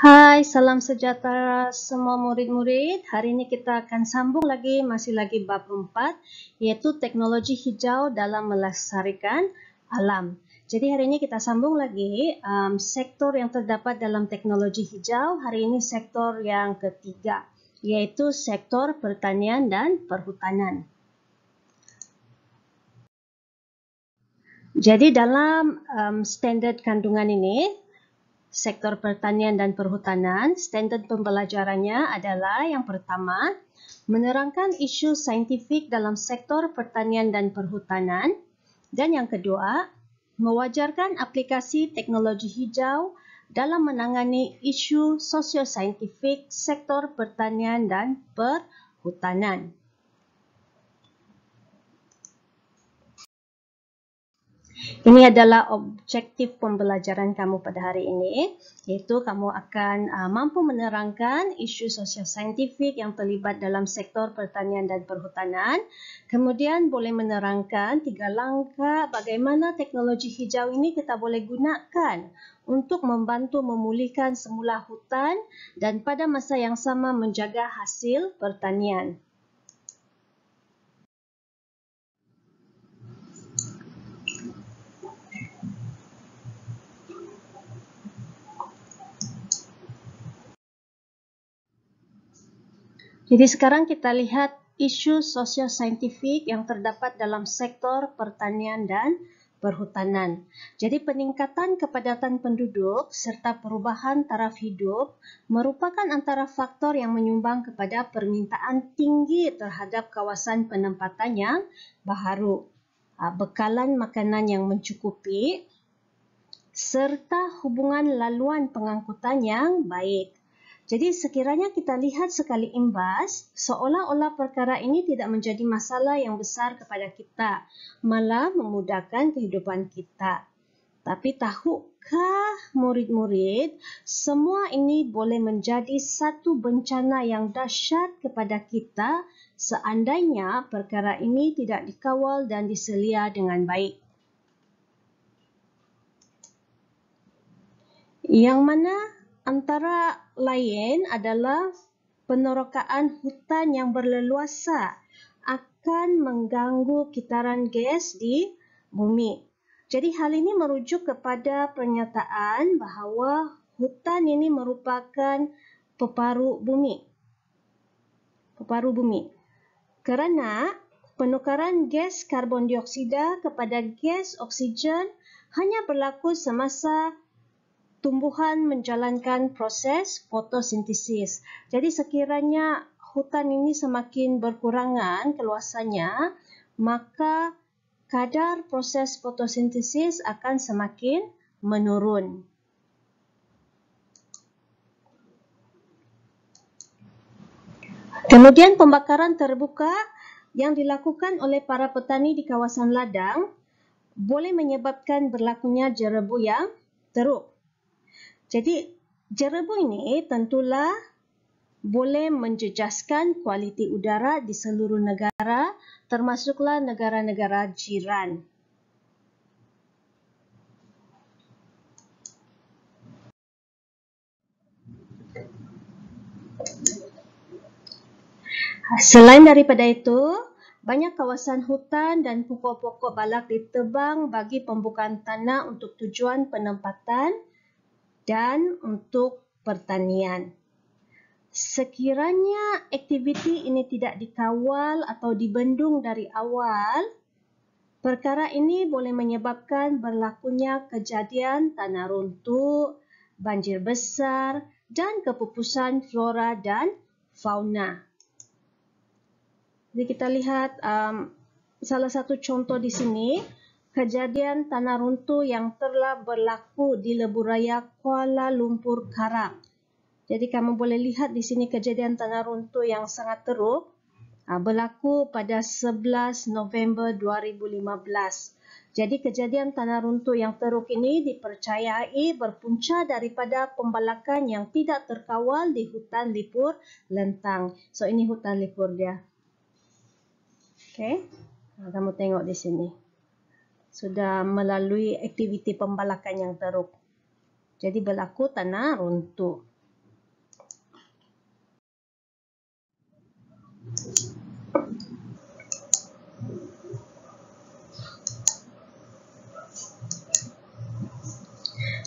Hai, salam sejahtera semua murid-murid. Hari ini kita akan sambung lagi, masih lagi bab 4, iaitu teknologi hijau dalam melestarikan alam. Jadi hari ini kita sambung lagi sektor yang terdapat dalam teknologi hijau. Hari ini sektor yang ketiga, iaitu sektor pertanian dan perhutanan. Jadi dalam standard kandungan ini, sektor pertanian dan perhutanan, standard pembelajarannya adalah yang pertama, menerangkan isu saintifik dalam sektor pertanian dan perhutanan, dan yang kedua, mewajarkan aplikasi teknologi hijau dalam menangani isu sosio-saintifik sektor pertanian dan perhutanan. Ini adalah objektif pembelajaran kamu pada hari ini, iaitu kamu akan mampu menerangkan isu sosial saintifik yang terlibat dalam sektor pertanian dan perhutanan, kemudian boleh menerangkan 3 langkah bagaimana teknologi hijau ini kita boleh gunakan untuk membantu memulihkan semula hutan dan pada masa yang sama menjaga hasil pertanian. Jadi sekarang kita lihat isu sosio-saintifik yang terdapat dalam sektor pertanian dan perhutanan. Jadi peningkatan kepadatan penduduk serta perubahan taraf hidup merupakan antara faktor yang menyumbang kepada permintaan tinggi terhadap kawasan penempatan yang baharu, bekalan makanan yang mencukupi, serta hubungan laluan pengangkutan yang baik. Jadi sekiranya kita lihat sekali imbas, seolah-olah perkara ini tidak menjadi masalah yang besar kepada kita, malah memudahkan kehidupan kita. Tapi tahukah murid-murid, semua ini boleh menjadi satu bencana yang dahsyat kepada kita seandainya perkara ini tidak dikawal dan diselia dengan baik. Yang mana antara lain adalah penerokaan hutan yang berleluasa akan mengganggu kitaran gas di bumi. Jadi hal ini merujuk kepada pernyataan bahawa hutan ini merupakan peparu bumi. Kerana penukaran gas karbon dioksida kepada gas oksigen hanya berlaku semasa tumbuhan menjalankan proses fotosintesis. Jadi sekiranya hutan ini semakin berkurangan keluasannya, maka kadar proses fotosintesis akan semakin menurun. Kemudian pembakaran terbuka yang dilakukan oleh para petani di kawasan ladang boleh menyebabkan berlakunya jerebu yang teruk. Jadi, jerebu ini tentulah boleh menjejaskan kualiti udara di seluruh negara, termasuklah negara-negara jiran. Selain daripada itu, banyak kawasan hutan dan pokok-pokok balak ditebang bagi pembukaan tanah untuk tujuan penempatan dan untuk pertanian. Sekiranya aktiviti ini tidak dikawal atau dibendung dari awal, perkara ini boleh menyebabkan berlakunya kejadian tanah runtuh, banjir besar dan kepupusan flora dan fauna. Jadi kita lihat salah satu contoh di sini, kejadian tanah runtuh yang telah berlaku di lebuhraya Kuala Lumpur Karak. Jadi kamu boleh lihat di sini kejadian tanah runtuh yang sangat teruk berlaku pada 11 November 2015. Jadi kejadian tanah runtuh yang teruk ini dipercayai berpunca daripada pembalakan yang tidak terkawal di hutan lipur Lentang. So ini hutan lipur dia. Okey. Kamu tengok di sini. Sudah melalui aktiviti pembalakan yang teruk. Jadi berlaku tanah runtuh.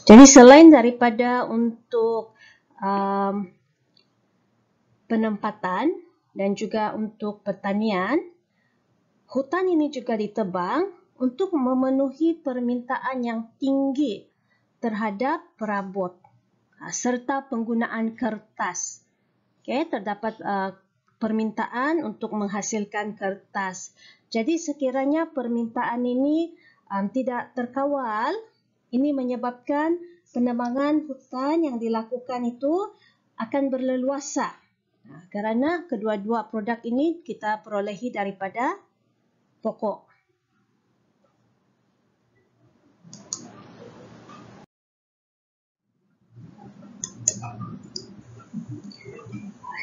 Jadi selain daripada untuk penempatan dan juga untuk pertanian, hutan ini juga ditebang untuk memenuhi permintaan yang tinggi terhadap perabot serta penggunaan kertas. Okay, terdapat permintaan untuk menghasilkan kertas. Jadi sekiranya permintaan ini tidak terkawal, ini menyebabkan penebangan hutan yang dilakukan itu akan berleluasa. Kerana kedua-dua produk ini kita perolehi daripada pokok.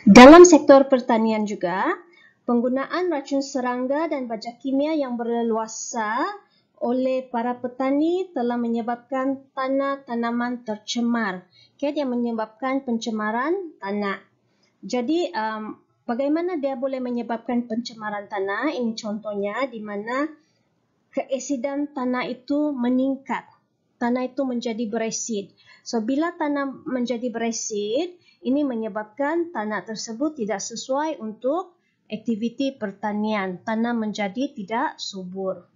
Dalam sektor pertanian juga, penggunaan racun serangga dan baja kimia yang berleluasa oleh para petani telah menyebabkan tanah tanaman tercemar. Okay, dia menyebabkan pencemaran tanah. Jadi, bagaimana dia boleh menyebabkan pencemaran tanah? Ini contohnya di mana keasidan tanah itu meningkat. Tanah itu menjadi beresid. So, bila tanah menjadi beresid, ini menyebabkan tanah tersebut tidak sesuai untuk aktiviti pertanian. Tanah menjadi tidak subur.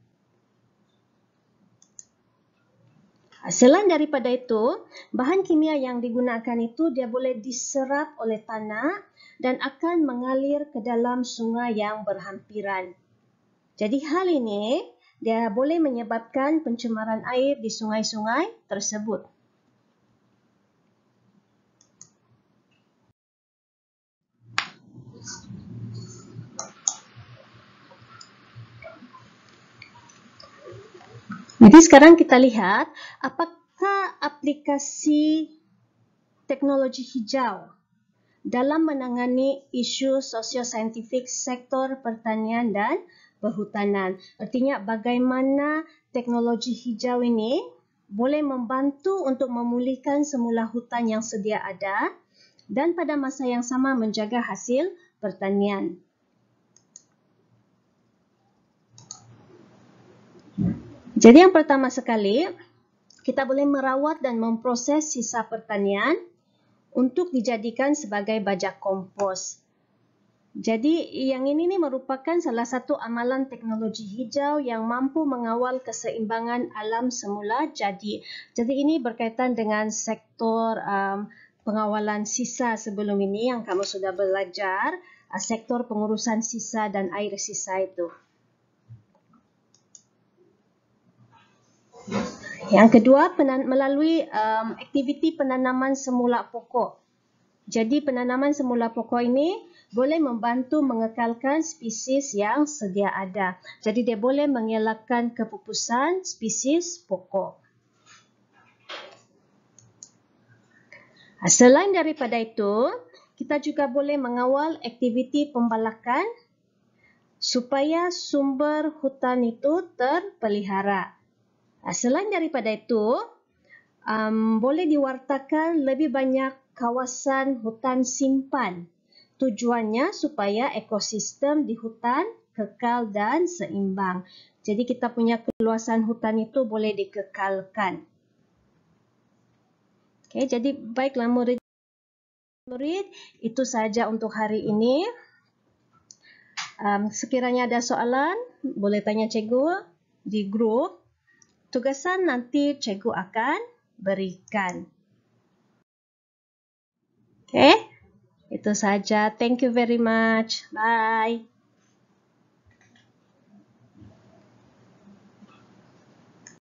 Selain daripada itu, bahan kimia yang digunakan itu dia boleh diserap oleh tanah dan akan mengalir ke dalam sungai yang berhampiran. Jadi hal ini dia boleh menyebabkan pencemaran air di sungai-sungai tersebut. Jadi sekarang kita lihat apakah aplikasi teknologi hijau dalam menangani isu sosio-saintifik sektor pertanian dan perhutanan. Artinya bagaimana teknologi hijau ini boleh membantu untuk memulihkan semula hutan yang sedia ada dan pada masa yang sama menjaga hasil pertanian. Jadi yang pertama sekali, kita boleh merawat dan memproses sisa pertanian untuk dijadikan sebagai baja kompos. Jadi yang ini merupakan salah satu amalan teknologi hijau yang mampu mengawal keseimbangan alam semula jadi. Jadi ini berkaitan dengan sektor pengawalan sisa sebelum ini yang kamu sudah belajar, sektor pengurusan sisa dan air sisa itu. Yang kedua, melalui aktiviti penanaman semula pokok. Jadi penanaman semula pokok ini boleh membantu mengekalkan spesies yang sedia ada. Jadi dia boleh mengelakkan kepupusan spesies pokok. Selain daripada itu, kita juga boleh mengawal aktiviti pembalakan supaya sumber hutan itu terpelihara. Selain daripada itu, boleh diwartakan lebih banyak kawasan hutan simpan. Tujuannya supaya ekosistem di hutan kekal dan seimbang. Jadi kita punya keluasan hutan itu boleh dikekalkan. Okay, jadi baiklah murid, itu saja untuk hari ini. Sekiranya ada soalan, boleh tanya cikgu di grup. Tugasan nanti cikgu akan berikan. Okay, itu saja. Thank you very much. Bye.